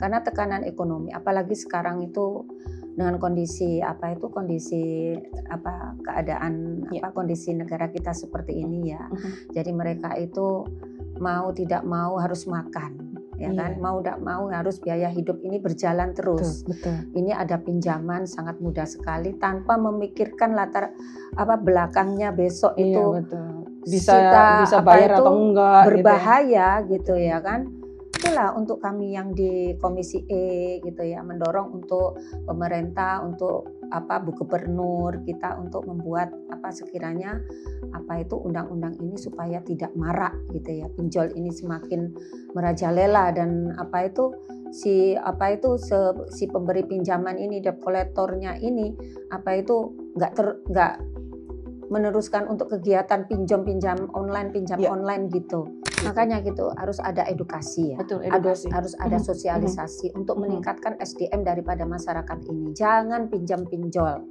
karena tekanan ekonomi, apalagi sekarang itu dengan kondisi keadaan kondisi negara kita seperti ini ya. Jadi mereka itu mau tidak mau harus makan, ya kan? Mau tidak mau harus biaya hidup ini berjalan terus. Betul. Ini ada pinjaman sangat mudah sekali tanpa memikirkan latar belakangnya besok itu bisa bayar atau enggak berbahaya gitu ya kan. Itulah untuk kami yang di Komisi E gitu ya, mendorong untuk pemerintah, untuk Bu Gubernur kita untuk membuat sekiranya undang-undang ini supaya tidak marak gitu ya. Pinjol ini semakin merajalela dan si pemberi pinjaman ini, debt collectornya ini nggak meneruskan untuk kegiatan pinjam online gitu. Makanya gitu harus ada edukasi ya. Betul, edukasi. Harus ada sosialisasi untuk meningkatkan SDM daripada masyarakat ini. Jangan pinjol,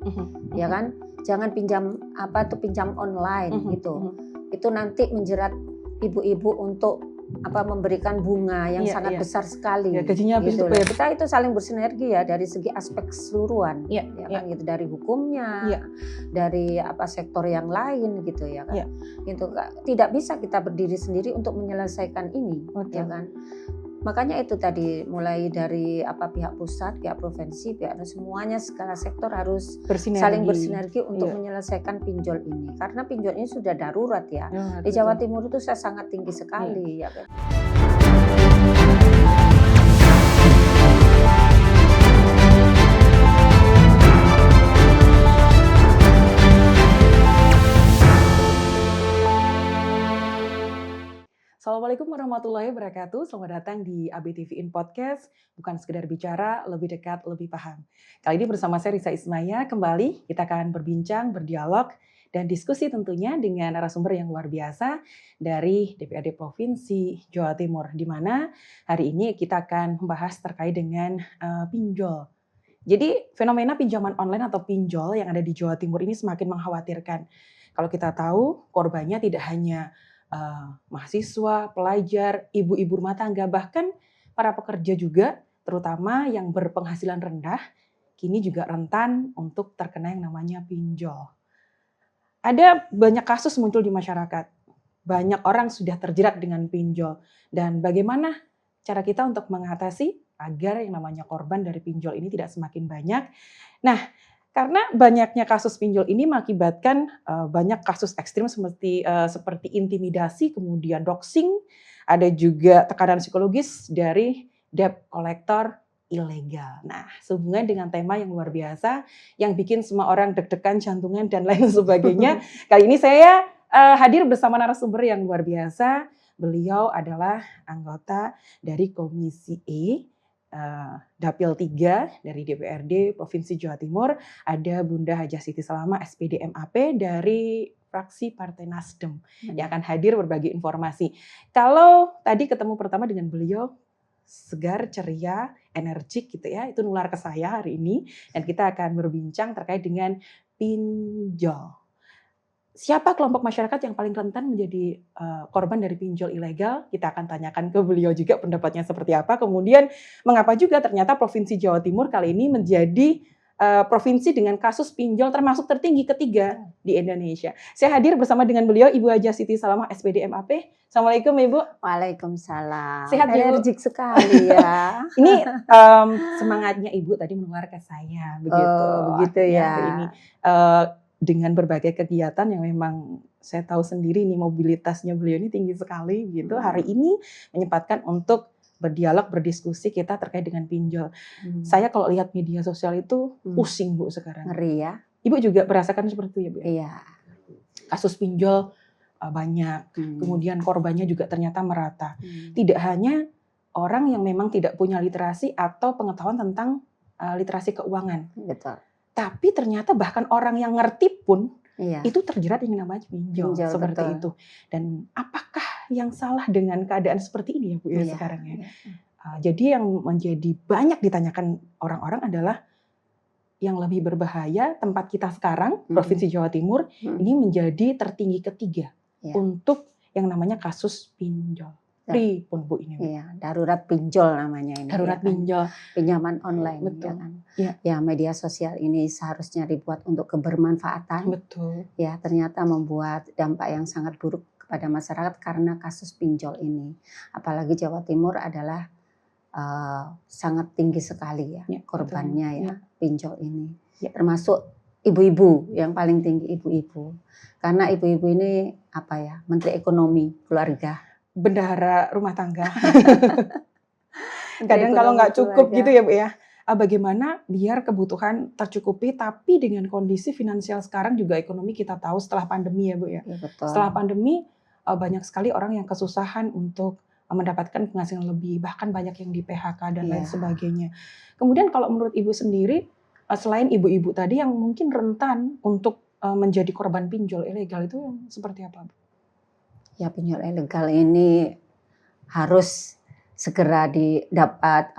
ya kan? Jangan pinjam online gitu. Itu nanti menjerat ibu-ibu untuk memberikan bunga yang sangat besar sekali. Ya, gajinya habis gitu. itu Kita itu saling bersinergi ya dari segi aspek keseluruhan, kan gitu, dari hukumnya, dari sektor yang lain gitu ya kan. Gitu, tidak bisa kita berdiri sendiri untuk menyelesaikan ini, ya kan. Makanya itu tadi mulai dari pihak pusat, pihak provinsi, pihak semuanya segala sektor harus saling bersinergi untuk menyelesaikan pinjol ini. Karena pinjol ini sudah darurat ya. Di Jawa Timur itu sangat tinggi sekali ya kan. Assalamualaikum warahmatullahi wabarakatuh. Selamat datang di ABTV In Podcast. Bukan sekedar bicara, lebih dekat, lebih paham. Kali ini bersama saya Risa Ismaya. Kembali kita akan berbincang, berdialog, dan diskusi tentunya dengan narasumber yang luar biasa dari DPRD Provinsi Jawa Timur. Di mana hari ini kita akan membahas terkait dengan pinjol. Jadi fenomena pinjaman online atau pinjol yang ada di Jawa Timur ini semakin mengkhawatirkan. Kalau kita tahu korbannya tidak hanya mahasiswa, pelajar, ibu-ibu rumah tangga, bahkan para pekerja juga, terutama yang berpenghasilan rendah, kini juga rentan untuk terkena yang namanya pinjol. Ada banyak kasus muncul di masyarakat, banyak orang sudah terjerat dengan pinjol, dan bagaimana cara kita untuk mengatasi agar yang namanya korban dari pinjol ini tidak semakin banyak. Nah, karena banyaknya kasus pinjol ini mengakibatkan banyak kasus ekstrim seperti intimidasi, kemudian doxing, ada juga tekanan psikologis dari debt collector ilegal. Nah, sehubungan dengan tema yang luar biasa, yang bikin semua orang deg-degan, jantungan, dan lain sebagainya. Kali ini saya hadir bersama narasumber yang luar biasa. Beliau adalah anggota dari Komisi E, Dapil 3 dari DPRD Provinsi Jawa Timur, ada Bunda Hajah Siti Salamah SPD MAP dari fraksi Partai Nasdem yang akan hadir berbagi informasi. Kalau tadi ketemu pertama dengan beliau segar, ceria, energik gitu ya, itu nular ke saya hari ini dan kita akan berbincang terkait dengan pinjol. Siapa kelompok masyarakat yang paling rentan menjadi korban dari pinjol ilegal? Kita akan tanyakan ke beliau juga pendapatnya seperti apa. Kemudian mengapa juga ternyata Provinsi Jawa Timur kali ini menjadi provinsi dengan kasus pinjol termasuk tertinggi ketiga di Indonesia. Saya hadir bersama dengan beliau Ibu Hajah Siti Salamah SPD MAP. Assalamualaikum Ibu. Waalaikumsalam. Sehat energik sekali ya. Ini semangatnya Ibu tadi menular ke saya begitu. Begitu ya. Hari ini dengan berbagai kegiatan yang memang saya tahu sendiri nih mobilitasnya beliau ini tinggi sekali gitu. Hari ini menyempatkan untuk berdialog, berdiskusi kita terkait dengan pinjol. Saya kalau lihat media sosial itu pusing Bu sekarang. Ngeri ya. Ibu juga merasakan seperti itu ya Bu? Iya. Kasus pinjol banyak, kemudian korbannya juga ternyata merata. Tidak hanya orang yang memang tidak punya literasi atau pengetahuan tentang literasi keuangan. Betul. Tapi ternyata bahkan orang yang ngerti pun itu terjerat yang namanya pinjol seperti betul. itu. Dan apakah yang salah dengan keadaan seperti ini ya Bu ya sekarang ya? Jadi yang menjadi banyak ditanyakan orang-orang adalah yang lebih berbahaya tempat kita sekarang, Provinsi Jawa Timur, ini menjadi tertinggi ketiga untuk yang namanya kasus pinjol. free pun Bu ini. Iya, darurat pinjol namanya ini. Darurat ya kan? pinjol. Pinjaman online. Betul. Ya kan? Iya. Ya, media sosial ini seharusnya dibuat untuk kebermanfaatan. Betul. Ya, ternyata membuat dampak yang sangat buruk kepada masyarakat karena kasus pinjol ini. Apalagi Jawa Timur adalah sangat tinggi sekali ya, korbannya ya, pinjol ini. Ya. Termasuk ibu-ibu, yang paling tinggi ibu-ibu. Karena ibu-ibu ini apa ya, Menteri Ekonomi Keluarga. Bendahara rumah tangga. Kadang kalau nggak cukup gitu ya Bu ya. Bagaimana biar kebutuhan tercukupi tapi dengan kondisi finansial sekarang juga ekonomi kita tahu setelah pandemi ya Bu ya. Ya, betul. Setelah pandemi banyak sekali orang yang kesusahan untuk mendapatkan penghasilan lebih, bahkan banyak yang di PHK dan lain sebagainya. Kemudian kalau menurut Ibu sendiri, selain ibu-ibu tadi yang mungkin rentan untuk menjadi korban pinjol ilegal itu yang seperti apa Bu? Ya, pinjol ilegal ini harus segera dapat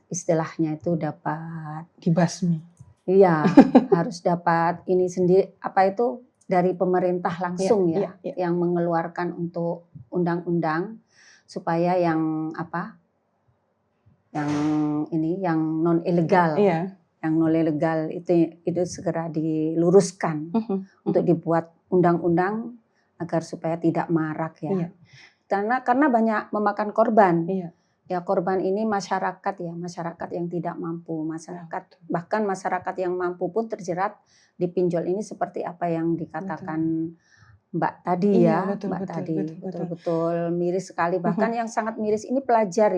istilahnya itu dapat dibasmi. Iya, harus dapat ini sendiri dari pemerintah langsung yang mengeluarkan untuk undang-undang supaya yang non ilegal. Yang non ilegal itu segera diluruskan untuk dibuat undang-undang agar supaya tidak marak ya. Karena banyak memakan korban. Ya, korban ini masyarakat yang tidak mampu, bahkan masyarakat yang mampu pun terjerat di pinjol ini seperti apa yang dikatakan Mbak tadi betul miris sekali. Bahkan yang sangat miris ini pelajar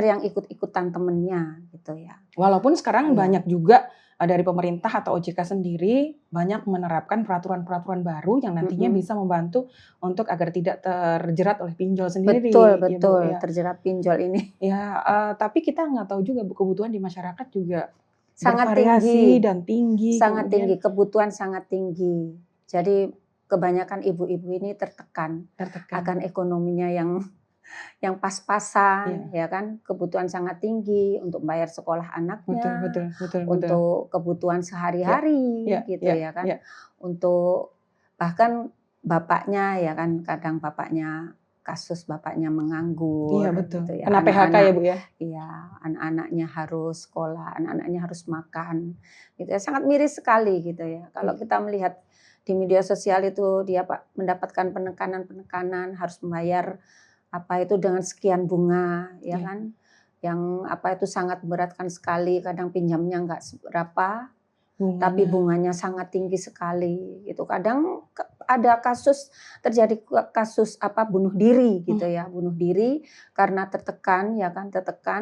yang ikut-ikutan temennya gitu ya. Walaupun sekarang banyak juga dari pemerintah atau OJK sendiri banyak menerapkan peraturan-peraturan baru yang nantinya bisa membantu untuk agar tidak terjerat oleh pinjol sendiri. Betul, terjerat pinjol ini. Ya, tapi kita nggak tahu juga kebutuhan di masyarakat juga sangat bervariasi dan tinggi. Sangat tinggi, kebutuhan sangat tinggi. Jadi kebanyakan ibu-ibu ini tertekan. Akan ekonominya yang pas-pasan, ya kan, kebutuhan sangat tinggi untuk bayar sekolah anaknya, betul. untuk kebutuhan sehari-hari, ya kan, untuk bahkan bapaknya ya kan, kadang kasus bapaknya menganggur, betul. Gitu ya. Kena PHK ya Bu ya? Iya, anak-anaknya harus sekolah, anak-anaknya harus makan, gitu ya, sangat miris sekali gitu ya. Kalau kita melihat di media sosial itu dia mendapatkan penekanan harus membayar dengan sekian bunga ya kan, yang itu sangat memberatkan sekali. Kadang pinjamnya nggak seberapa, tapi bunganya sangat tinggi sekali gitu. Kadang ada terjadi kasus bunuh diri gitu ya, bunuh diri karena tertekan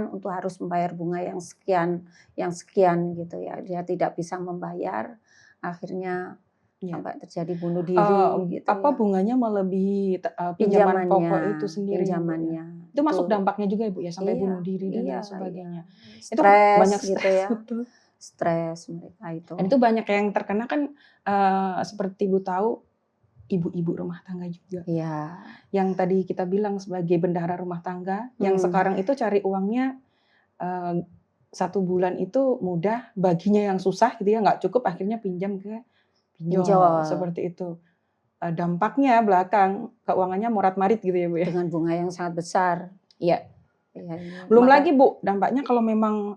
untuk harus membayar bunga yang sekian gitu ya. Dia tidak bisa membayar, akhirnya sampai terjadi bunuh diri gitu bunganya melebihi pinjaman pokok itu sendiri. Pinjamannya. Itu masuk dampaknya juga Ibu ya, sampai bunuh diri dan lain sebagainya. Stres, itu banyak gitu ya. Betul. Stres mereka itu. Dan itu banyak yang terkena kan seperti Ibu tahu ibu-ibu rumah tangga juga. Iya. Yang tadi kita bilang sebagai bendahara rumah tangga, yang sekarang itu cari uangnya 1 bulan itu mudah, baginya yang susah gitu ya, nggak cukup akhirnya pinjam ke pinjol. Seperti itu. Dampaknya belakang keuangannya morat-marit gitu ya Bu ya. Dengan bunga yang sangat besar. Iya. Belum lagi Bu, dampaknya kalau memang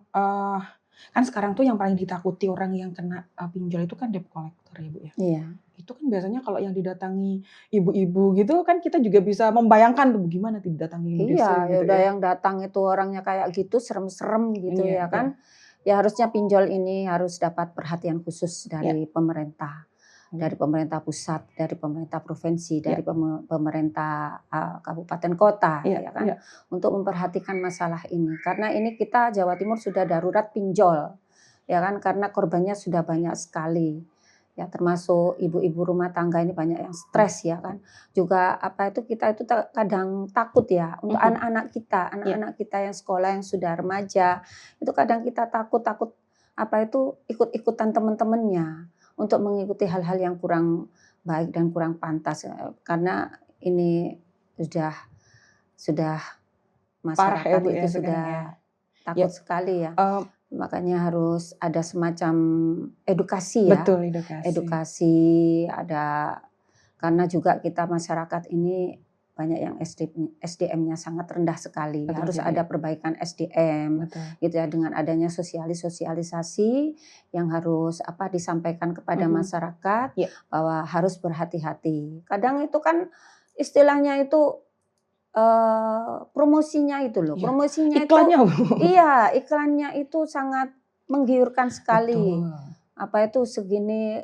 kan sekarang tuh yang paling ditakuti orang yang kena pinjol itu kan debt collector ya Bu ya. Iya. Itu kan biasanya kalau yang didatangi ibu-ibu gitu kan kita juga bisa membayangkan tuh gimana didatangi Iya, gitu udah yang datang itu orangnya kayak gitu serem-serem gitu ya kan. Ya harusnya pinjol ini harus dapat perhatian khusus dari pemerintah. Dari pemerintah pusat, dari pemerintah provinsi, dari pemerintah kabupaten kota, ya kan, untuk memperhatikan masalah ini. Karena ini kita Jawa Timur sudah darurat pinjol, ya kan, karena korbannya sudah banyak sekali, ya termasuk ibu-ibu rumah tangga ini banyak yang stres ya kan. Juga kita itu kadang takut ya untuk anak-anak kita yang sekolah yang sudah remaja, itu kadang kita takut ikut-ikutan teman-temannya untuk mengikuti hal-hal yang kurang baik dan kurang pantas, karena ini sudah masyarakat itu sudah takut sekali ya. Makanya harus ada semacam edukasi ya. Betul, edukasi ada, karena juga kita masyarakat ini banyak yang SDM-nya sangat rendah sekali. Betul, Harus ya, ada ya. perbaikan SDM Betul. gitu ya, dengan adanya sosialisasi yang harus disampaikan kepada masyarakat Ya. bahwa harus berhati-hati. Kadang itu kan istilahnya itu promosinya itu loh, Iya. promosinya Iklannya, itu Bu. iya, iklannya itu sangat menggiurkan sekali. Betul. Segini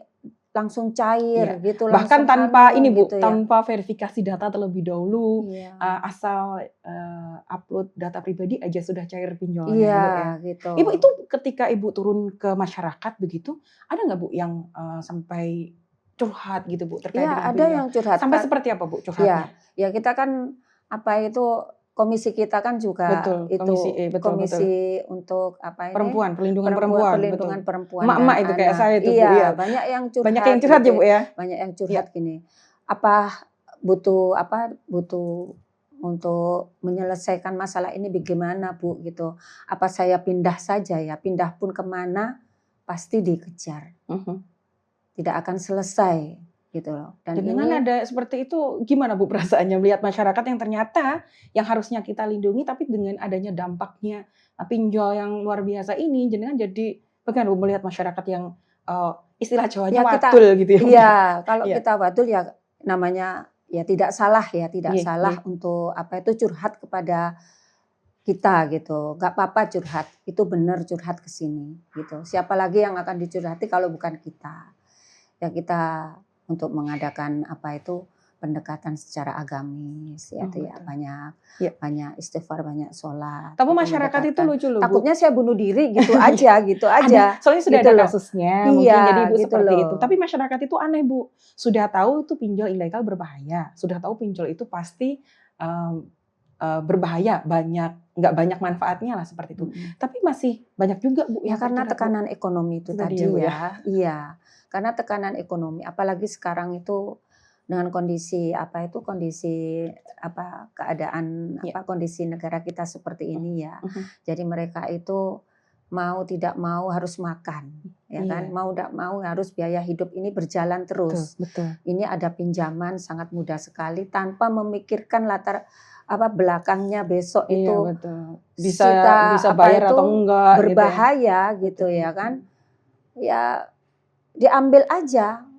langsung Iya. cair gitu, Bahkan langsung tanpa ini, Bu, gitu ya. tanpa verifikasi data terlebih dahulu, Iya. asal upload data pribadi aja sudah cair pinjolnya, Iya, Bu, ya. gitu. Ibu itu ketika Ibu turun ke masyarakat begitu, ada nggak, Bu, yang sampai curhat gitu, Bu, terkait Iya, dengan ada pinjol? yang curhat. Sampai seperti apa, Bu, curhatnya? Ya kita kan komisi kita kan juga Betul, Komisi E, betul, komisi untuk perempuan, perlindungan perempuan, perlindungan betul. perempuan Emak-emak dan itu kayak anak. saya itu, Bu, Iya, iya. banyak yang curhat. Banyak yang curhat ya, Bu, ya? Banyak yang Iya. curhat gini. Butuh untuk menyelesaikan masalah ini bagaimana, Bu, gitu. Apa saya pindah saja ya? Pindah pun kemana pasti dikejar. Tidak akan selesai gitu loh. Dan dengan ada seperti itu, gimana, Bu, perasaannya melihat masyarakat yang ternyata yang harusnya kita lindungi, tapi dengan adanya dampaknya pinjol yang luar biasa ini, jenengan jadi bagaimana, Bu, melihat masyarakat yang istilah Jawanya wadul gitu ya? Iya, kalau Iya. kita wadul ya namanya ya tidak salah ya, tidak Iya, salah iya. untuk curhat kepada kita gitu. Gak apa-apa curhat, itu benar curhat ke sini gitu. Siapa lagi yang akan dicurhati kalau bukan kita? Ya kita untuk mengadakan pendekatan secara agamis ya, itu ya banyak istighfar, banyak sholat. Tapi gitu, masyarakat itu lucu loh, Bu. Takutnya saya bunuh diri gitu aja, gitu aja. Soalnya sudah gitu ada loh. kasusnya, Iya, mungkin jadi Ibu gitu seperti loh. itu. Tapi masyarakat itu aneh, Bu. Sudah tahu itu pinjol ilegal berbahaya, sudah tahu pinjol itu pasti berbahaya, nggak banyak manfaatnya lah seperti itu. Tapi masih banyak juga, Bu, Ya yang karena terjerat, Bu. tekanan ekonomi itu Tadi tadi ya, Bu, ya. Iya, karena tekanan ekonomi. Apalagi sekarang itu dengan kondisi keadaan kondisi negara kita seperti ini ya. Jadi mereka itu mau tidak mau harus makan, ya kan? Mau tidak mau harus biaya hidup ini berjalan terus. Betul. Ini ada pinjaman sangat mudah sekali tanpa memikirkan latar belakangnya besok Iya, itu betul. Bisa bayar atau enggak berbahaya gitu ya kan. Ya diambil aja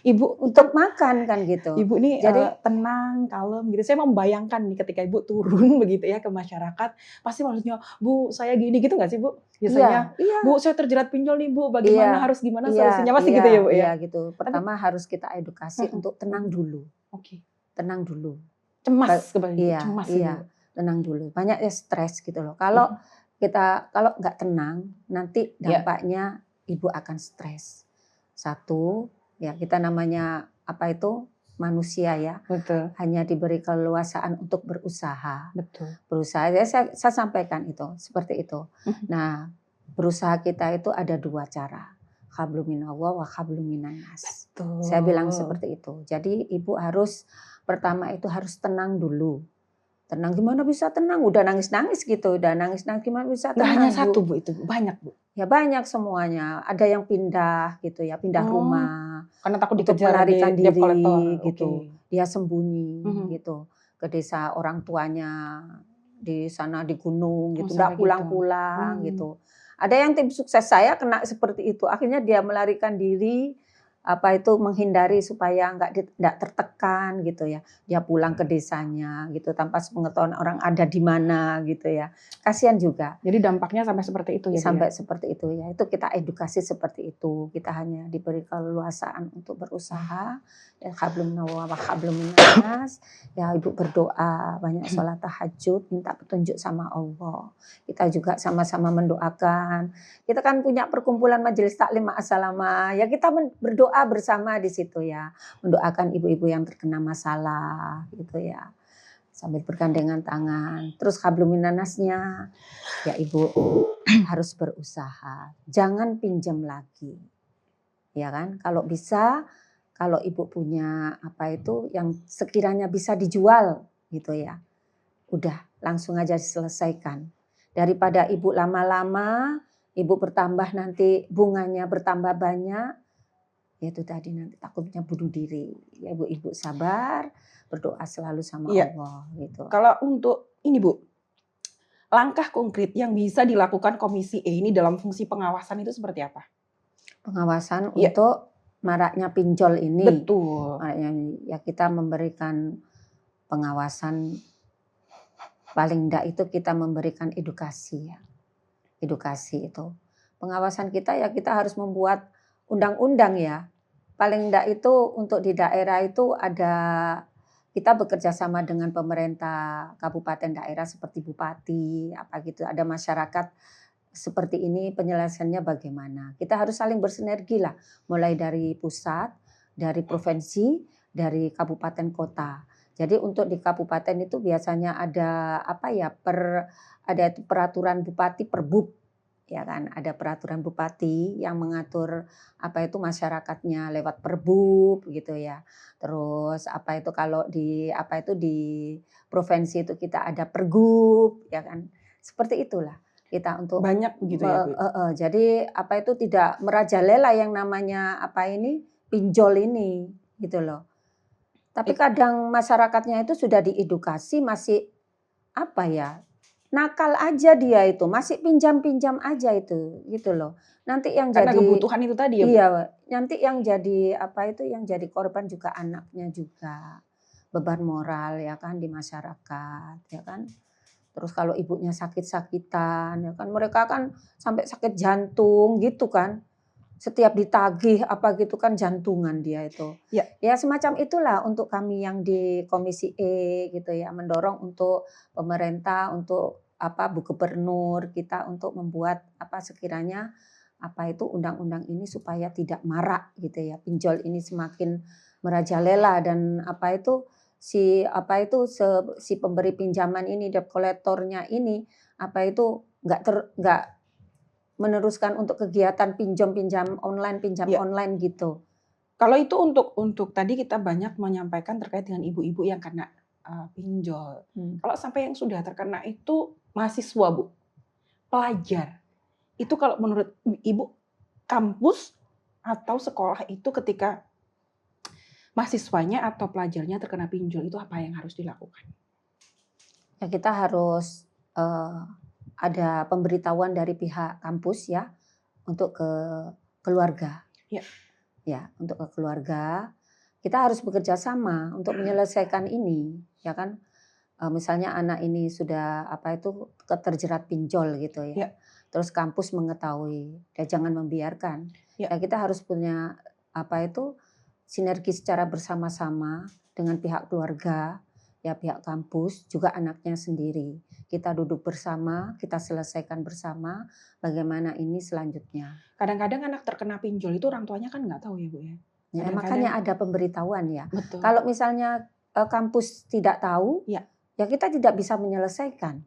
Ibu untuk makan kan gitu. Ibu ini Jadi tenang, kalem gitu. Saya membayangkan nih ketika Ibu turun begitu ya ke masyarakat, pasti maksudnya, "Bu, saya gini," gitu nggak sih, Bu? Biasanya, iya. "Bu, saya terjerat pinjol nih, Bu, bagaimana harus gimana solusinya?" Pasti gitu ya, Bu, ya? Iya gitu. Pertama harus kita edukasi untuk tenang dulu. Oke. Tenang dulu. Cemas kembali, Iya, cemas iya. Tenang dulu. Banyak ya stres gitu loh. Kalau nggak tenang, nanti dampaknya Ibu akan stres. Satu, ya kita namanya manusia ya. Betul. Hanya diberi keleluasaan untuk berusaha. Betul. Berusaha, saya sampaikan itu, seperti itu. Nah, berusaha kita itu ada dua cara. Hablum minallah wa hablum minannas. Saya bilang seperti itu. Jadi Ibu pertama itu harus tenang dulu. Tenang, gimana bisa tenang? Udah nangis-nangis gitu, gimana bisa tenang? Nggak hanya satu, Bu, itu banyak, Bu. Ya banyak semuanya. Ada yang pindah gitu ya, pindah rumah. Karena takut untuk dikejar melarikan debt collector. diri gitu. Dia sembunyi gitu ke desa orang tuanya di sana di gunung gitu, nggak pulang-pulang gitu. Ada yang tim sukses saya kena seperti itu. Akhirnya dia melarikan diri, menghindari supaya nggak tertekan gitu ya. Dia pulang ke desanya gitu tanpa pengetahuan orang ada di mana gitu ya. Kasihan juga. Jadi dampaknya sampai seperti itu ya? Sampai seperti itu ya. Itu kita edukasi seperti itu. Kita hanya diberi keleluasaan untuk berusaha. Dan hablum minallah wa hablum minannas. Ya Ibu berdoa, banyak sholat tahajud, minta petunjuk sama Allah. Kita juga sama-sama mendoakan. Kita kan punya perkumpulan majelis taklim ma'asalamah. Ya kita berdoa bersama di situ ya. Mendoakan ibu-ibu yang terkena masalah gitu ya. Sambil bergandengan tangan. Terus hablum minannasnya, ya Ibu harus berusaha. Jangan pinjam lagi. Ya kan? Kalau bisa, kalau Ibu punya yang sekiranya bisa dijual gitu ya. Udah, langsung aja diselesaikan. Daripada Ibu lama-lama, Ibu bertambah nanti bunganya bertambah banyak, Ya itu tadi nanti takutnya bunuh diri. Ya ibu-ibu sabar, berdoa selalu sama Iya. Allah gitu. Kalau untuk ini Bu, langkah konkret yang bisa dilakukan Komisi E ini dalam fungsi pengawasan itu seperti apa? Pengawasan Iya. untuk maraknya pinjol ini. Betul. Maraknya ya kita memberikan pengawasan, paling enggak itu kita memberikan edukasi ya. Edukasi itu. Pengawasan kita ya kita harus membuat undang-undang ya. Paling enggak itu untuk di daerah itu ada, kita bekerja sama dengan pemerintah kabupaten daerah seperti bupati, apa gitu, ada masyarakat seperti ini penyelesaiannya bagaimana. Kita harus saling bersinergi lah, mulai dari pusat, dari provinsi, dari kabupaten kota. Jadi untuk di kabupaten itu biasanya ada apa ya, ada itu peraturan bupati Perbub, ya kan, ada peraturan bupati yang mengatur apa itu masyarakatnya lewat Perbub gitu ya. Terus apa itu kalau di apa itu di provinsi itu kita ada Pergub, ya kan. Seperti itulah kita untuk Banyak begitu ya Bu? jadi apa itu tidak merajalela yang namanya apa ini pinjol ini gitu loh. Tapi kadang masyarakatnya itu sudah diedukasi masih apa ya, nakal aja dia itu, masih pinjam-pinjam aja itu, gitu loh. Nanti yang Karena jadi kebutuhan itu tadi ya Bu? iya, nanti yang jadi apa itu, yang jadi korban juga anaknya juga. Beban moral ya kan di masyarakat, ya kan. Terus kalau ibunya sakit-sakitan, ya kan mereka kan sampai sakit jantung gitu kan. Setiap ditagih apa gitu kan jantungan dia itu. Ya. Ya semacam itulah untuk kami yang di Komisi E gitu ya, mendorong untuk pemerintah, untuk apa Bu Gubernur kita untuk membuat apa sekiranya apa itu undang-undang ini supaya tidak marak gitu ya. Pinjol ini semakin merajalela dan apa itu si pemberi pinjaman ini, debt collector-nya ini apa itu nggak meneruskan untuk kegiatan pinjam online, pinjam Ya. online gitu. Kalau itu untuk tadi kita banyak menyampaikan terkait dengan ibu-ibu yang kena pinjol. Kalau sampai yang sudah terkena itu mahasiswa Bu, pelajar. Itu kalau menurut Ibu, kampus atau sekolah itu ketika mahasiswanya atau pelajarnya terkena pinjol itu apa yang harus dilakukan? Ya kita harus ada pemberitahuan dari pihak kampus ya untuk ke keluarga. Ya. Ya, untuk ke keluarga kita harus bekerja sama untuk menyelesaikan ini, ya kan. Misalnya anak ini sudah apa itu terjerat pinjol gitu ya. Ya. Terus kampus mengetahui, ya jangan membiarkan. Ya. Ya kita harus punya apa itu sinergi secara bersama-sama dengan pihak keluarga, ya pihak kampus, juga anaknya sendiri. Kita duduk bersama, kita selesaikan bersama bagaimana ini selanjutnya. Kadang-kadang anak terkena pinjol itu orang tuanya kan nggak tahu ya Bu ya. Ya, makanya ada pemberitahuan ya. Betul. Kalau misalnya kampus tidak tahu, ya kita tidak bisa menyelesaikan,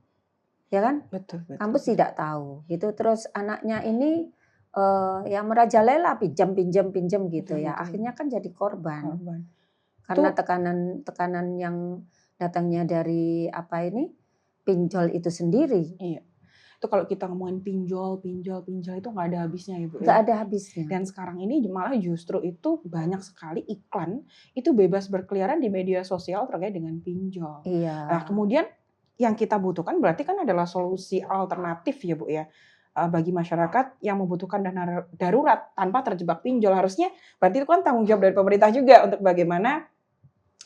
ya kan? Betul. Kampus tidak tahu, gitu. Terus anaknya ini ya merajalela pinjam gitu ya. Akhirnya kan jadi korban. Karena tekanan yang datangnya dari apa ini pinjol itu sendiri. Iya. Itu kalau kita ngomongin pinjol itu nggak ada habisnya ya Bu. Nggak ada habisnya. Dan sekarang ini malah justru itu banyak sekali iklan itu bebas berkeliaran di media sosial terkait dengan pinjol. Iya. Nah kemudian yang kita butuhkan berarti kan adalah solusi alternatif ya Bu ya. Bagi masyarakat yang membutuhkan dana darurat tanpa terjebak pinjol. Harusnya berarti itu kan tanggung jawab dari pemerintah juga untuk bagaimana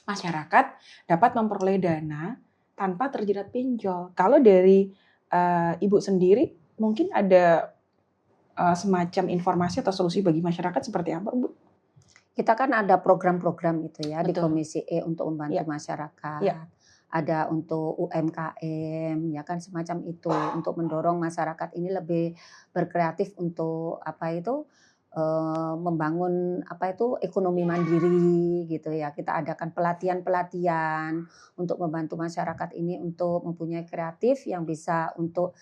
masyarakat dapat memperoleh dana tanpa terjerat pinjol. Kalau dari Ibu sendiri mungkin ada semacam informasi atau solusi bagi masyarakat seperti apa, Bu? Kita kan ada program-program itu ya. Betul. Di Komisi E untuk membantu masyarakat. Ya. Ada untuk UMKM, ya kan semacam itu untuk mendorong masyarakat ini lebih berkreatif untuk apa itu membangun apa itu ekonomi mandiri gitu ya. Kita adakan pelatihan-pelatihan untuk membantu masyarakat ini untuk mempunyai kreatif yang bisa untuk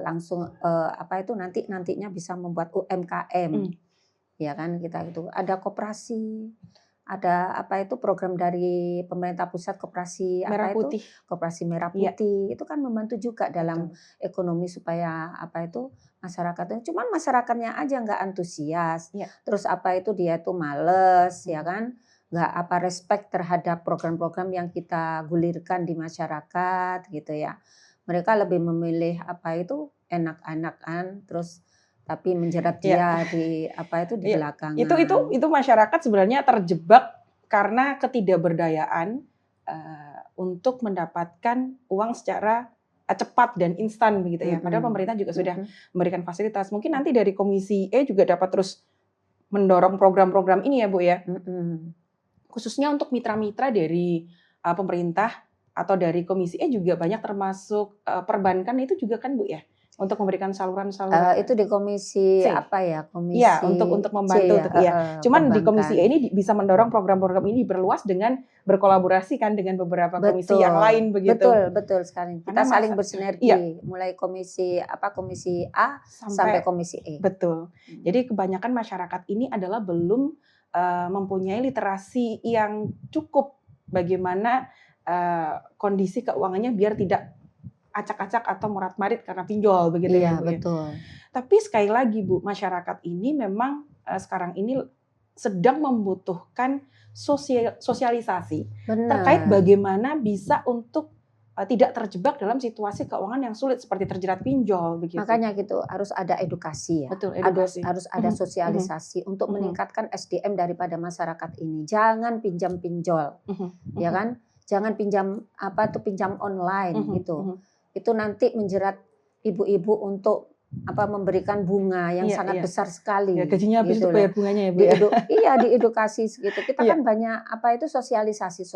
langsung apa itu nantinya bisa membuat UMKM. Ya kan kita itu ada koperasi, ada apa itu program dari pemerintah pusat koperasi Merah apa itu putih. koperasi merah Iya, putih itu kan membantu juga dalam betul. ekonomi supaya apa itu masyarakatnya cuman masyarakatnya aja nggak antusias Iya. terus apa itu dia tuh males ya Mhm. kan nggak apa respect terhadap program-program yang kita gulirkan di masyarakat gitu ya mereka lebih memilih apa itu enak-enakan terus tapi menjerat Iya. dia di apa itu di Iya, belakangan. itu masyarakat sebenarnya terjebak karena ketidakberdayaan, untuk mendapatkan uang secara, cepat dan instan begitu ya. Padahal Mhm, pemerintah juga sudah mhm. memberikan fasilitas. Mungkin nanti dari Komisi E juga dapat terus mendorong program-program ini ya, Bu, ya? Mhm. Khususnya untuk mitra-mitra dari, pemerintah atau dari Komisi E juga banyak termasuk, perbankan itu juga kan, Bu, ya? Untuk memberikan Itu saluran-saluran di komisi C. apa ya, Iya, komisi untuk C membantu ya? untuk iya. Cuman di Komisi Perbankan. E ini bisa mendorong program-program ini diperluas dengan berkolaborasi kan dengan beberapa komisi yang Betul, lain begitu. betul betul sekali. Karena Kita saling iya, bersinergi, mulai komisi apa, komisi A sampai sampai komisi E. betul. Mhm. Jadi kebanyakan masyarakat ini adalah belum, mempunyai literasi yang cukup bagaimana, kondisi keuangannya biar tidak acak-acak atau morat-marit karena pinjol begitu Iya, ya, Bu, ya. betul. Tapi sekali lagi Bu, masyarakat ini memang, sekarang ini sedang membutuhkan sosialisasi terkait Benar. bagaimana bisa untuk, tidak terjebak dalam situasi keuangan yang sulit seperti terjerat pinjol begitu. Makanya gitu, harus ada edukasi ya. Betul, Harus edukasi. harus ada Mhm, mhm, sosialisasi untuk mhm, meningkatkan SDM daripada masyarakat ini. Jangan pinjam pinjol. mhm, Ya mhm, kan? Jangan pinjam apa tuh pinjam online mhm, gitu. mhm. Itu nanti menjerat ibu-ibu untuk apa memberikan bunga yang Iya, sangat iya. besar Ya sekali gajinya habis gitu untuk loh. bayar bunganya ya, Bu, ya? Iya diedukasi gitu. Kita Iya, kan banyak apa itu sosialisasi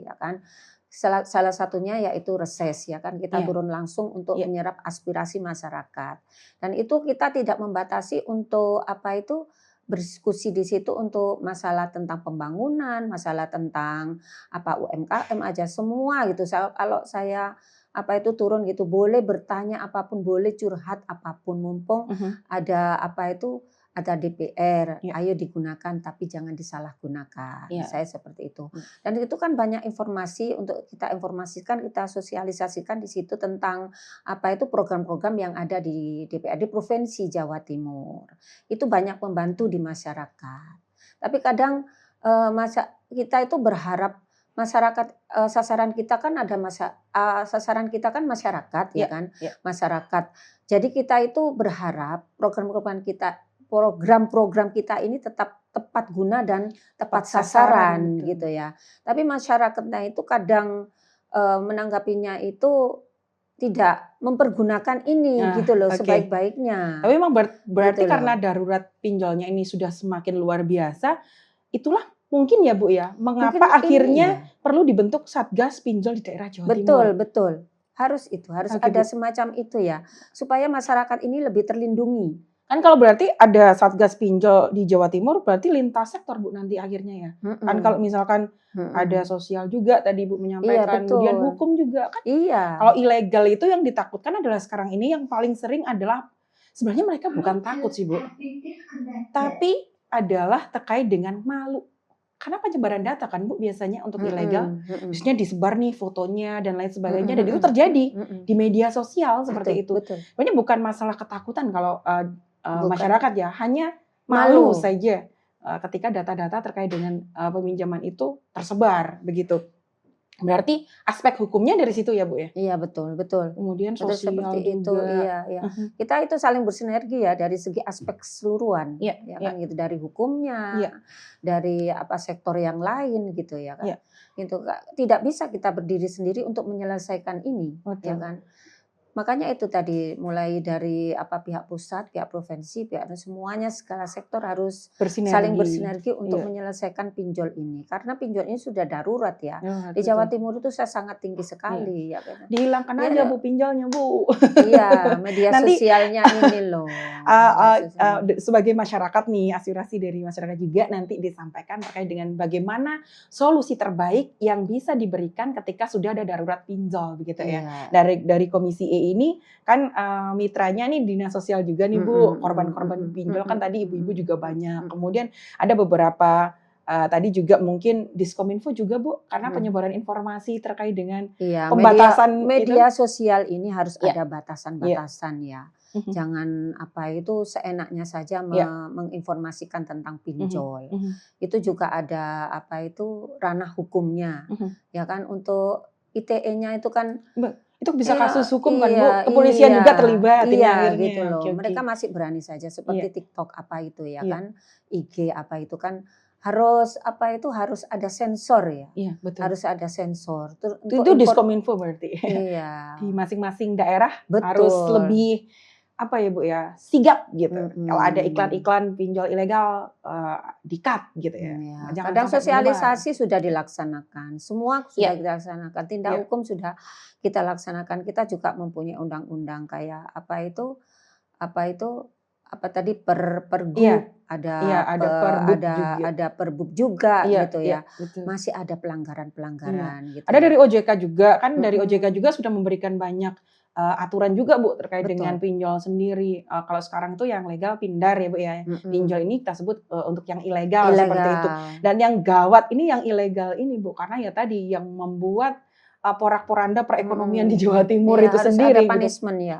ya kan. Salah satunya yaitu reses ya kan kita iya, turun langsung untuk iya, menyerap aspirasi masyarakat. Dan itu kita tidak membatasi untuk apa itu berdiskusi di situ untuk masalah tentang pembangunan, masalah tentang apa UMKM aja semua gitu. Kalau saya apa itu turun gitu boleh bertanya apapun, boleh curhat apapun mumpung mhm, ada apa itu ada DPR, iya, ayo digunakan tapi jangan disalahgunakan. iya, Saya seperti itu. iya, Dan itu kan banyak informasi untuk kita informasikan, kita sosialisasikan di situ tentang apa itu program-program yang ada di DPRD Provinsi Jawa Timur. Itu banyak membantu di masyarakat. Tapi kadang kita itu berharap masyarakat sasaran kita kan ada sasaran kita kan masyarakat ya iya, kan, iya, masyarakat. Jadi kita itu berharap program-program kita ini tetap tepat guna dan tepat tepat sasaran, sasaran betul. gitu ya. Tapi masyarakatnya itu kadang, menanggapinya itu tidak mempergunakan ini Nah, gitu loh oke. Tapi sebaik-baiknya, memang gitu berarti karena loh. darurat pinjolnya ini sudah semakin luar biasa, itulah mungkin ya, Bu, ya, Mungkin mengapa ini akhirnya ya. perlu dibentuk Satgas Pinjol di daerah Jawa Timur. Betul betul. Harus Oke, ada Bu. semacam itu ya, supaya masyarakat ini lebih terlindungi. Kan kalau berarti ada Satgas Pinjol di Jawa Timur, berarti lintas sektor, Bu, nanti akhirnya ya? Kan kalau Mhm, misalkan ada mhm. sosial juga tadi Ibu Iya menyampaikan, kemudian betul. hukum juga, kan Iya. kalau ilegal itu yang ditakutkan adalah sekarang ini yang paling sering adalah sebenarnya mereka bukan takut sih, Bu, tapi adalah terkait dengan malu. Karena penyebaran data kan Bu biasanya untuk ilegal, Mhm, mhm. biasanya disebar nih fotonya dan lain Mhm, sebagainya dan itu mhm, terjadi mhm. di media sosial Betul seperti itu. betul. Sebenarnya bukan masalah ketakutan kalau, Bukan masyarakat ya, hanya malu malu. saja, ketika data-data terkait dengan, peminjaman itu tersebar begitu. Berarti aspek hukumnya dari situ ya Bu ya? Iya betul betul. Kemudian Betul sosial seperti itu, juga. iya iya. Mhm. Kita itu saling bersinergi ya dari segi aspek keseluruhan, Iya, ya iya, kan gitu, dari hukumnya, iya, dari apa sektor yang lain gitu ya kan. iya, Gitu Kak. Tidak bisa kita berdiri sendiri untuk menyelesaikan ini, ya betul. kan. Makanya itu tadi mulai dari apa pihak pusat, pihak provinsi, pihak semuanya segala sektor harus saling Bersinergi. bersinergi untuk Iya, menyelesaikan pinjol ini. Karena pinjol ini sudah darurat ya. iya, Di Jawa betul. Timur itu saya sangat tinggi Iya. sekali ya kan. Dihilangkan Ya, aja Bu pinjolnya Bu. iya, media Nanti sosialnya ini loh, eee media eee sosial. sebagai masyarakat nih, aspirasi dari masyarakat juga nanti disampaikan terkait dengan bagaimana solusi terbaik yang bisa diberikan ketika sudah ada darurat pinjol begitu ya. Iya. Dari Komisi E ini kan, mitranya nih dinas sosial juga nih Mhm, Bu, mhm, korban-korban mhm, pinjol kan mhm, tadi ibu-ibu mhm, juga mhm, banyak. mhm. Kemudian ada beberapa, tadi juga mungkin Diskominfo juga Bu, karena Hmm. penyebaran informasi terkait dengan Iya, pembatasan media sosial ini harus Ya. ada batasan-batasan ya. Mhm. Jangan apa itu seenaknya saja Ya. menginformasikan tentang pinjol. Mhm. Itu juga ada apa itu ranah hukumnya, Mhm. ya kan. Untuk ITE-nya itu kan Itu bisa iya, kasus hukum kan Bu? iya, Kepolisian juga terlibat ini iya akhirnya. gitu loh. Oke. Mereka masih berani saja seperti Iya. TikTok apa itu ya Iya. kan, IG apa itu kan harus apa itu harus ada sensor ya. Iya, betul. Harus ada sensor. Itu Diskominfo berarti. Iya. Di masing-masing daerah Betul. harus lebih apa ya Bu ya, sigap gitu. Kalau ada Mm-mm. iklan-iklan pinjol ilegal di-cut gitu ya. Ya. Jangan Kadang sampai sosialisasi sudah dilaksanakan, semua sudah Iya. dilaksanakan, tindak Iya. hukum sudah kita laksanakan. Kita juga mempunyai undang-undang kayak apa tadi pergub, Iya. ada Iya, ada perbub juga. ada perbub juga Iya, gitu iya, ya. betul. Masih ada pelanggaran-pelanggaran gitu. Ada ya. dari OJK juga, kan dari Mm-mm. OJK juga sudah memberikan banyak aturan juga Bu terkait Betul. dengan pinjol sendiri. Kalau sekarang tuh yang legal pindar ya Bu ya. Mm-mm. Pinjol ini kita sebut untuk yang ilegal seperti itu. Ilegal. Dan yang gawat ini yang ilegal ini Bu, karena ya tadi yang membuat porak-poranda perekonomian di Jawa Timur Iya, itu harus sendiri ada gitu. punishment ya.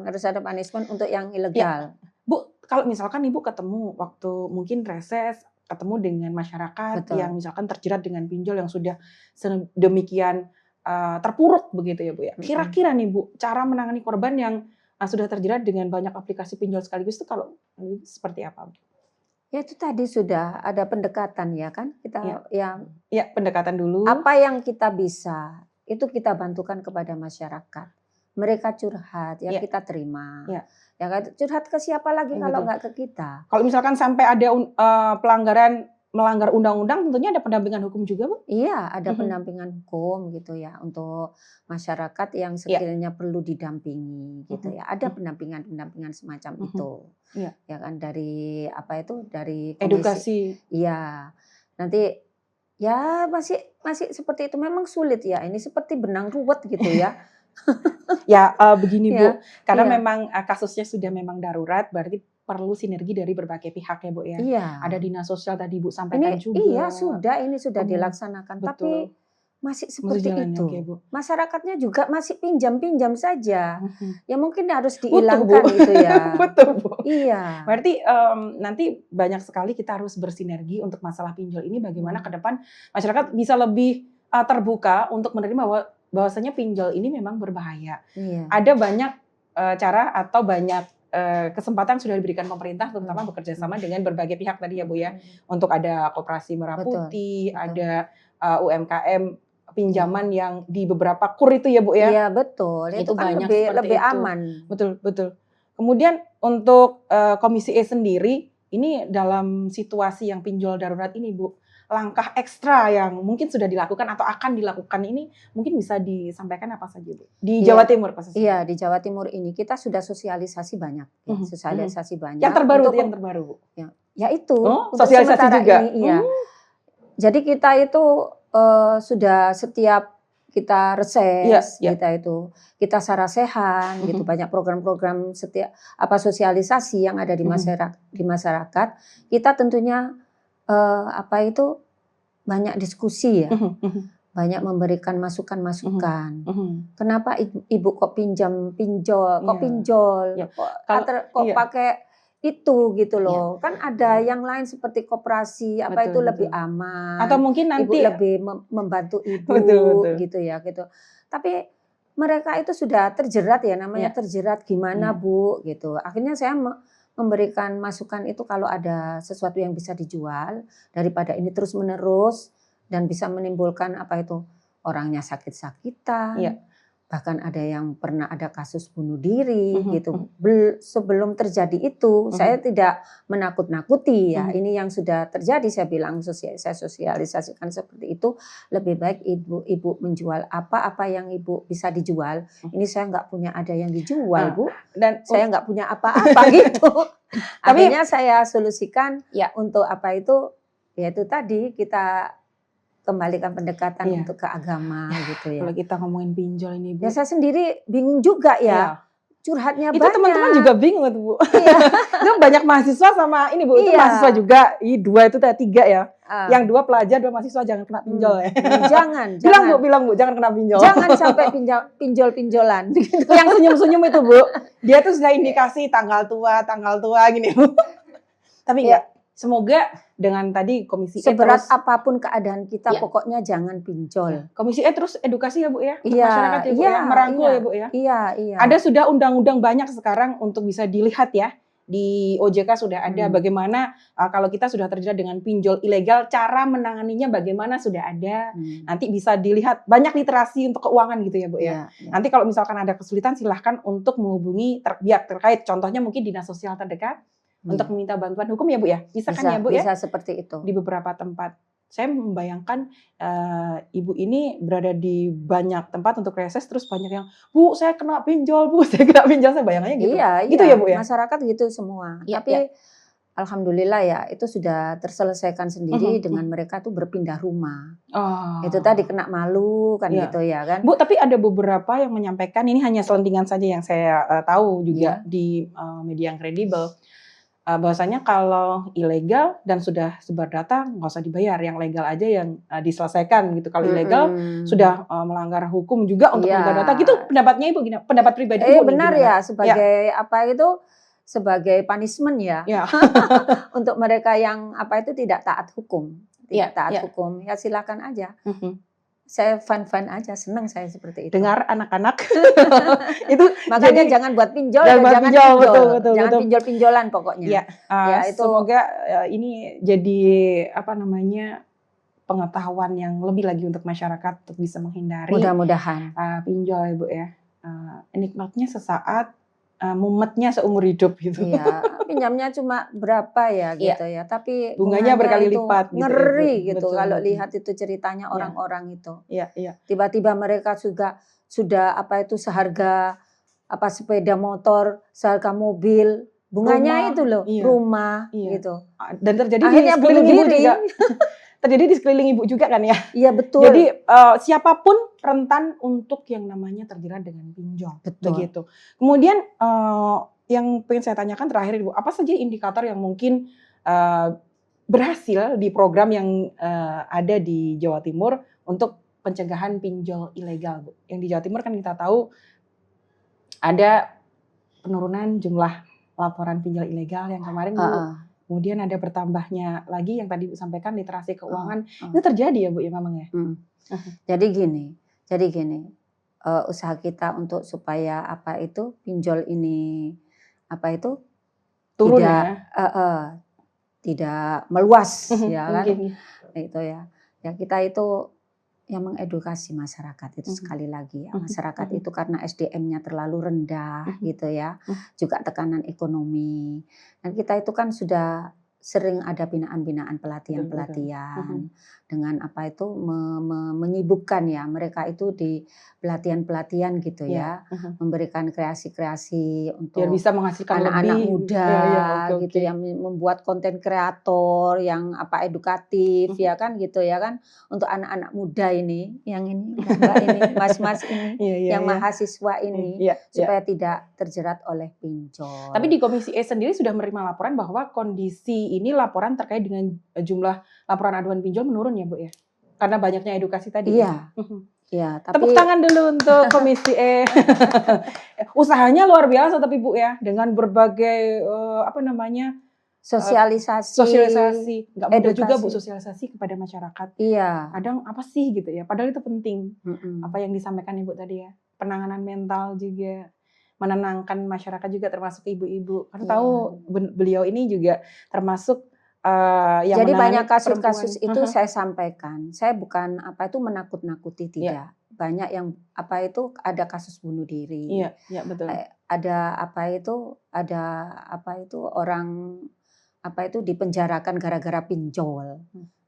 Harus ada punishment untuk yang Ya, ilegal. Bu, kalau misalkan Ibu ketemu waktu mungkin reses, ketemu dengan masyarakat Betul. yang misalkan terjerat dengan pinjol yang sudah sedemikian terpuruk begitu ya Bu ya. Kira-kira nih Bu, cara menangani korban yang sudah terjerat dengan banyak aplikasi pinjol sekaligus itu kalau seperti apa Bu? Ya itu tadi sudah ada pendekatan ya kan. Kita Ya, pendekatan dulu. apa yang kita bisa itu kita bantukan kepada masyarakat. Mereka curhat ya, Ya. kita terima. Ya. Ya kan, curhat ke siapa lagi kalau Betul. nggak ke kita. Kalau misalkan sampai ada melanggar undang-undang, tentunya ada pendampingan hukum juga Bu? Iya, ada pendampingan hukum gitu ya untuk masyarakat yang sekiranya perlu didampingi gitu ya. Ada pendampingan semacam itu. Iya. Ya kan dari apa itu dari komisi. Edukasi. Iya. Nanti ya masih seperti itu, memang sulit ya. Ini seperti benang ruwet gitu ya. Ya begini Bu, karena Iya. memang kasusnya sudah memang darurat, berarti perlu sinergi dari berbagai pihak ya Bu ya. Iya. Ada dinas sosial tadi Bu sampaikan juga. Iya ini sudah dilaksanakan. Betul. Tapi masih seperti jalannya, itu. oke, Bu. Masyarakatnya juga masih pinjam saja. Ya mungkin harus Butuh, dihilangkan Bu. itu ya. Betul Bu. Iya. Berarti nanti banyak sekali kita harus bersinergi untuk masalah pinjol ini, bagaimana ke depan masyarakat bisa lebih terbuka untuk menerima bahwasanya pinjol ini memang berbahaya. Iya. Ada banyak cara atau banyak kesempatan sudah diberikan pemerintah, terutama bekerja sama dengan berbagai pihak tadi ya Bu ya. Untuk ada koperasi Merah Putih, Betul. ada UMKM pinjaman yang di beberapa kur itu ya Bu ya. Iya betul. Itu kan banyak lebih itu. aman. Betul. Kemudian untuk Komisi E sendiri, ini dalam situasi yang pinjol darurat ini Bu, langkah ekstra yang mungkin sudah dilakukan atau akan dilakukan ini mungkin bisa disampaikan apa saja Bu? Di Jawa Timur khususnya. Iya, di Jawa Timur ini kita sudah sosialisasi banyak. Sosialisasi banyak. Yang terbaru Bu? Ya itu. Untuk sosialisasi juga? Ini, iya. Jadi kita itu sudah setiap kita reses, kita sarasehan, gitu, banyak program-program setiap sosialisasi yang ada di masyarakat. Kita tentunya banyak diskusi ya, banyak memberikan masukan-masukan. Kenapa ibu kok pinjol, kok pakai itu gitu loh. Kan ada yang lain seperti koperasi itu lebih aman. Atau mungkin nanti ibu lebih membantu ibu gitu ya gitu. Tapi mereka itu sudah terjerat ya, namanya terjerat gimana Bu gitu. Akhirnya saya memberikan masukan itu kalau ada sesuatu yang bisa dijual daripada ini terus-menerus dan bisa menimbulkan orangnya sakit-sakitan. Bahkan ada yang pernah ada kasus bunuh diri gitu. Sebelum terjadi itu saya tidak menakut-nakuti ya. Ini yang sudah terjadi, saya bilang saya sosialisasikan seperti itu. Lebih baik ibu menjual apa yang ibu bisa dijual. Ini saya nggak punya ada yang dijual Bu. Dan saya nggak punya apa-apa gitu. Akhirnya saya solusikan untuk yaitu tadi kita kembalikan pendekatan untuk ke agama gitu ya. Kalau kita ngomongin pinjol ini Bu. Ya saya sendiri bingung juga ya. curhatnya Itu banyak. teman-teman juga bingung tuh Bu. Iya. Itu banyak mahasiswa sama ini Bu, itu Iya. mahasiswa juga. Dua itu 3 ya. Ah. Yang 2 pelajar, 2 mahasiswa, jangan kena pinjol ya. Jangan. Bilang Bu, jangan kena pinjol. Jangan sampai pinjol-pinjolan. Yang senyum-senyum itu Bu, dia tuh sudah indikasi tanggal tua gini Bu. Tapi enggak, semoga dengan tadi Komisi E seberat terus, apapun keadaan kita, Iya. pokoknya jangan pinjol. Komisi E terus edukasi ya Bu ya, untuk Iya, masyarakat ya Bu iya, ya, merangkul iya. ya Bu ya. Iya. Ada sudah undang-undang banyak sekarang untuk bisa dilihat ya. Di OJK sudah ada bagaimana kalau kita sudah terjerat dengan pinjol ilegal, cara menanganinya bagaimana sudah ada. Nanti bisa dilihat, banyak literasi untuk keuangan gitu ya Bu ya. Iya. Nanti kalau misalkan ada kesulitan silahkan untuk menghubungi pihak terkait. Contohnya mungkin dinas sosial terdekat untuk meminta bantuan hukum ya Bu ya. Bisa kan ya Bu ya? Bisa seperti itu. Di beberapa tempat. Saya membayangkan ibu ini berada di banyak tempat untuk reses, terus banyak yang, Bu saya kena pinjol, Bu saya kena pinjol, saya bayangannya gitu. Iya, gitu ya Bu ya? Masyarakat gitu semua. Iya, Tapi iya. alhamdulillah ya, itu sudah terselesaikan sendiri dengan mereka tuh berpindah rumah. Oh. Itu tadi kena malu kan Iya. gitu ya kan. Bu, tapi ada beberapa yang menyampaikan, ini hanya selentingan saja yang saya tahu juga di media yang kredibel. Bahwasanya kalau ilegal dan sudah sebar data nggak usah dibayar, yang legal aja yang diselesaikan gitu. Kalau ilegal sudah melanggar hukum juga untuk menyebar data. Gitu pendapatnya Ibu, pendapat pribadi Ibu benar nih, ya, sebagai apa itu, sebagai punishment ya. Untuk mereka yang apa itu tidak taat hukum, hukum, ya silakan aja. Saya fun aja, senang saya seperti itu. Dengar anak-anak itu makanya jangan buat pinjol, jangan pinjol, betul. Jangan pinjol-pinjolan pokoknya. Ya, itu semoga ini jadi apa namanya, pengetahuan yang lebih lagi untuk masyarakat untuk bisa menghindari mudah-mudahan pinjol ya Bu ya. Nikmatnya sesaat, mumetnya seumur hidup gitu. Iya, pinjamnya cuma berapa ya gitu ya, tapi bunganya berkali lipat gitu. Ngeri ya, gitu kalau lihat itu ceritanya orang-orang itu. Iya. Tiba-tiba mereka sudah apa itu seharga apa sepeda motor, seharga mobil, bunganya rumah, itu loh, rumah gitu. Dan terjadi akhirnya di bunuh diri. Terjadi di sekeliling Ibu juga kan ya? Iya betul. Jadi siapapun rentan untuk yang namanya terjerat dengan pinjol. Betul. Begitu. Kemudian yang pengen saya tanyakan terakhir Ibu, apa saja indikator yang mungkin berhasil di program yang ada di Jawa Timur untuk pencegahan pinjol ilegal Bu? Yang di Jawa Timur kan kita tahu ada penurunan jumlah laporan pinjol ilegal yang kemarin Bu. Kemudian ada bertambahnya lagi yang tadi Bu sampaikan literasi keuangan. Itu terjadi ya Bu ya memang ya? Jadi gini, usaha kita untuk supaya apa itu pinjol ini apa itu turun tidak meluas ya kan. Itu ya. Ya kita itu yang mengedukasi masyarakat itu sekali lagi ya. Masyarakat itu karena SDM-nya terlalu rendah gitu ya. Juga tekanan ekonomi. Dan kita itu kan sudah sering ada binaan-binaan pelatihan-pelatihan dengan apa itu menyibukkan ya mereka itu di pelatihan-pelatihan gitu ya, memberikan kreasi-kreasi untuk biar bisa menghasilkan anak-anak lebih muda gitu yang membuat konten kreator yang apa edukatif ya kan gitu ya kan untuk anak-anak muda ini yang ini Mbak ini mas-mas ini yang mahasiswa ini supaya tidak terjerat oleh pinjol. Tapi di Komisi E sendiri sudah menerima laporan bahwa kondisi ini laporan terkait dengan jumlah laporan aduan pinjol menurun ya Bu ya? Karena banyaknya edukasi tadi. Iya. Ya, tapi tepuk tangan dulu untuk Komisi E. Usahanya luar biasa tapi Bu ya, dengan berbagai apa namanya? Sosialisasi. Enggak mudah juga Bu sosialisasi kepada masyarakat. Iya. Kadang apa sih gitu ya? Padahal itu penting. Apa yang disampaikan Ibu tadi ya. Penanganan mental juga, menenangkan masyarakat juga termasuk ibu-ibu. Karena tahu beliau ini juga termasuk yang jadi banyak kasus-kasus kasus-kasus itu saya sampaikan. Saya bukan apa itu menakut-nakuti tidak. Banyak yang apa itu ada kasus bunuh diri. Iya, betul. Ada apa itu orang apa itu dipenjarakan gara-gara pinjol.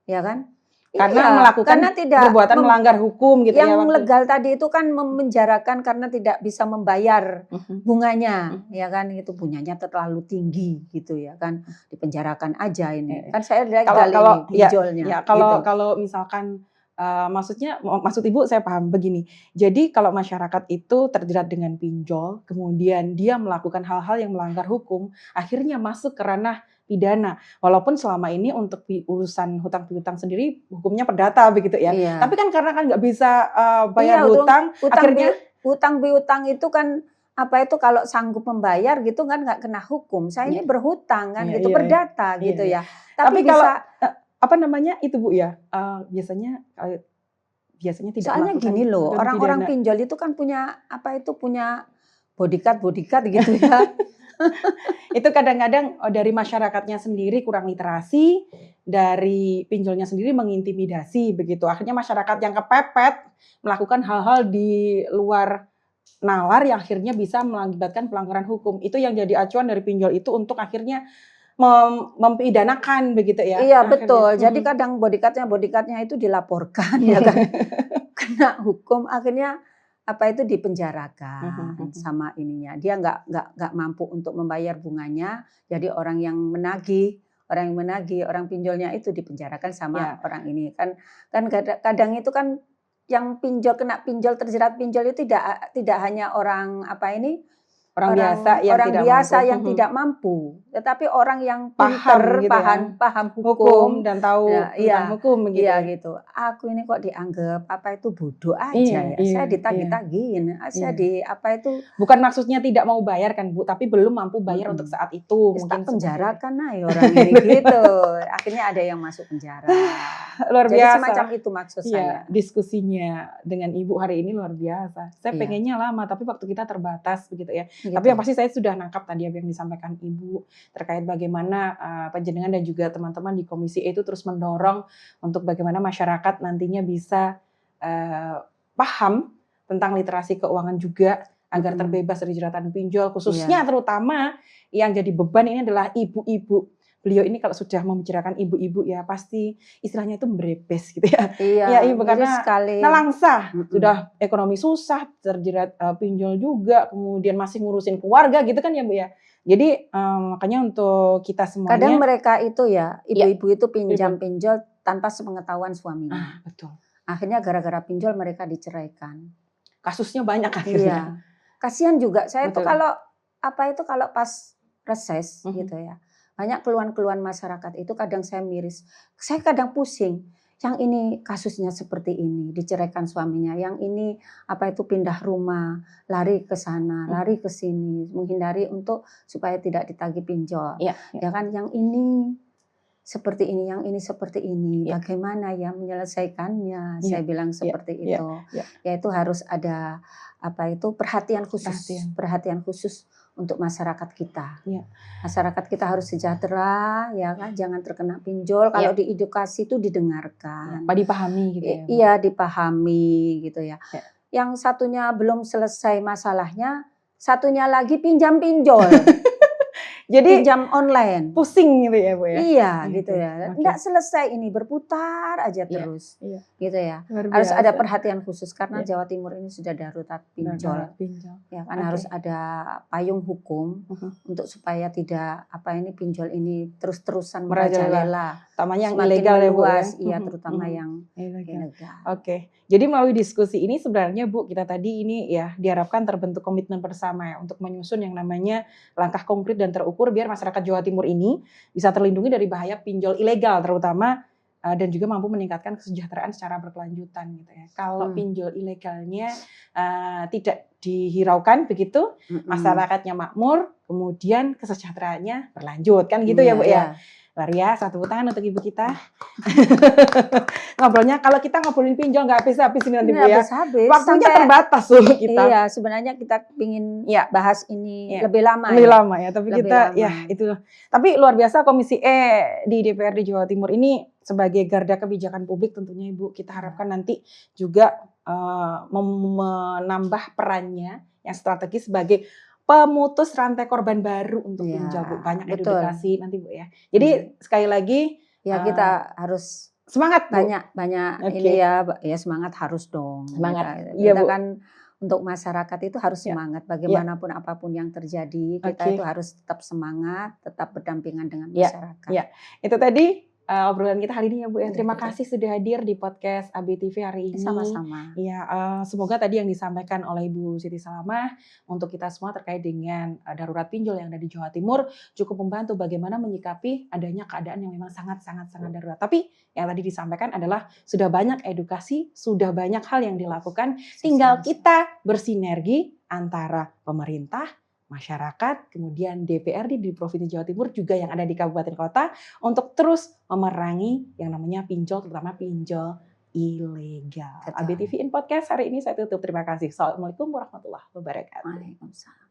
Ya kan? Karena melakukan perbuatan melanggar hukum gitu yang legal tadi itu kan memenjarakan karena tidak bisa membayar bunganya ya kan itu bunganya terlalu tinggi gitu ya kan dipenjarakan aja ini kan saya lihat kalau pinjolnya ya kalau misalkan Maksud Ibu saya paham begini. Jadi kalau masyarakat itu terjerat dengan pinjol, kemudian dia melakukan hal-hal yang melanggar hukum, akhirnya masuk ke ranah pidana. Walaupun selama ini untuk urusan hutang piutang sendiri hukumnya perdata begitu ya. Iya. Tapi kan karena kan nggak bisa bayar Iya, hutang, akhirnya hutang piutang itu kan apa itu kalau sanggup membayar gitu kan nggak kena hukum. Saya ini berhutang kan gitu, perdata gitu ya. Tapi bisa kalau apa namanya itu Bu ya, biasanya tidak soalnya melakukan gini loh, orang-orang pinjol itu kan punya bodyguard gitu ya. Itu kadang-kadang dari masyarakatnya sendiri kurang literasi, dari pinjolnya sendiri mengintimidasi begitu. Akhirnya masyarakat yang kepepet melakukan hal-hal di luar nalar yang akhirnya bisa mengakibatkan pelanggaran hukum. Itu yang jadi acuan dari pinjol itu untuk akhirnya mempidanakan begitu ya. Iya betul. Jadi kadang bodyguardnya itu dilaporkan ya kan. Kena hukum akhirnya itu dipenjarakan sama ininya. Dia nggak mampu untuk membayar bunganya. Jadi orang orang pinjolnya itu dipenjarakan sama orang ini kan kadang itu kan yang kena pinjol terjerat pinjol itu tidak hanya orang orang biasa yang tidak mampu, tetapi orang yang pintar, paham hukum dan tahu tentang hukum begitu. Iya gitu. Aku ini kok dianggap bodoh aja ya. Saya ditagih-tagihin, saya bukan maksudnya tidak mau bayar kan Bu, tapi belum mampu bayar untuk saat itu. Mungkin penjarakan orang ini gitu. Akhirnya ada yang masuk penjara. Luar biasa. Jadi semacam itu maksud saya. Diskusinya dengan Ibu hari ini luar biasa. Saya pengennya lama, tapi waktu kita terbatas begitu ya. Gitu. Tapi yang pasti saya sudah nangkap tadi apa yang disampaikan Ibu terkait bagaimana panjenengan dan juga teman-teman di Komisi E itu terus mendorong untuk bagaimana masyarakat nantinya bisa paham tentang literasi keuangan juga agar terbebas dari jeratan pinjol, khususnya terutama yang jadi beban ini adalah ibu-ibu. Beliau ini kalau sudah membicarakan ibu-ibu ya pasti istilahnya itu merebes gitu ya. Iya, Ibu karena nelangsa, sudah ekonomi susah, terjerat pinjol juga, kemudian masih ngurusin keluarga gitu kan ya Bu ya. Jadi makanya untuk kita semuanya. Kadang mereka itu ya, ibu-ibu itu pinjol tanpa sepengetahuan suaminya. Betul. Akhirnya gara-gara pinjol mereka diceraikan. Kasusnya banyak akhirnya. Iya. Kasihan juga saya tuh kalau pas reses gitu ya. Banyak keluhan-keluhan masyarakat itu kadang saya miris. Saya kadang pusing. Yang ini kasusnya seperti ini, diceraikan suaminya. Yang ini pindah rumah, lari ke sana, lari ke sini, menghindari supaya tidak ditagih pinjol. Ya kan, yang ini seperti ini, yang ini seperti ini. Bagaimana ya menyelesaikannya? Saya bilang seperti itu. Yaitu harus ada perhatian khusus untuk masyarakat kita. Masyarakat kita harus sejahtera, ya kan, jangan terkena pinjol. Kalau diedukasi itu didengarkan, dipahami gitu ya. Iya, dipahami gitu ya. Yang satunya belum selesai masalahnya, satunya lagi pinjam-pinjol. Jadi pinjam online. Pusing gitu ya Bu ya. Iya gitu ya. Enggak selesai ini, berputar aja terus. Gitu ya. Harus ada perhatian khusus karena Jawa Timur ini sudah darurat pinjol. Ya kan harus ada payung hukum untuk supaya tidak pinjol ini terus-terusan merajalela. Terutama yang ilegal ya Bu ya. Iya, terutama yang ilegal. Oke. Jadi melalui diskusi ini sebenarnya Bu, kita tadi ini ya diharapkan terbentuk komitmen bersama ya untuk menyusun yang namanya langkah konkret dan terukur biar masyarakat Jawa Timur ini bisa terlindungi dari bahaya pinjol ilegal terutama dan juga mampu meningkatkan kesejahteraan secara berkelanjutan gitu ya. Kalau pinjol ilegalnya tidak dihiraukan begitu, masyarakatnya makmur, kemudian kesejahteraannya berlanjut kan gitu ya Bu ya. Luar biasa, tepuk tangan untuk ibu kita. Ngobrolnya kalau kita ngobrolin pinjol nggak habis-habis ini nanti Bu ya. Waktunya terbatas loh kita. Iya, sebenarnya kita ingin bahas ini lebih lama. Lebih lama ya, tapi kita itu. Tapi luar biasa Komisi E di DPRD Jawa Timur ini sebagai garda kebijakan publik tentunya Ibu kita harapkan nanti juga menambah perannya yang strategis sebagai pemutus rantai korban baru untuk pinjol Bu. Banyak edukasi nanti Bu ya. Jadi sekali lagi kita harus semangat Bu. Banyak ini ya semangat harus dong. Semangat. Kita kan untuk masyarakat itu harus semangat bagaimanapun apapun yang terjadi kita itu harus tetap semangat, tetap berdampingan dengan masyarakat. Itu tadi obrolan kita hari ini ya Bu ya. Iya, Terima betul. kasih sudah hadir di podcast ABTV hari ini. Sama-sama. Ya, semoga tadi yang disampaikan oleh Ibu Siti Salamah untuk kita semua terkait dengan darurat pinjol yang ada di Jawa Timur cukup membantu bagaimana menyikapi adanya keadaan yang memang sangat darurat. Tapi yang tadi disampaikan adalah sudah banyak edukasi, sudah banyak hal yang dilakukan, tinggal kita bersinergi antara pemerintah, masyarakat, kemudian DPRD di Provinsi Jawa Timur juga yang ada di kabupaten kota untuk terus memerangi yang namanya pinjol, terutama pinjol ilegal. Betul. ABTV in Podcast hari ini saya tutup. Terima kasih. Assalamualaikum warahmatullahi wabarakatuh. Waalaikumsalam.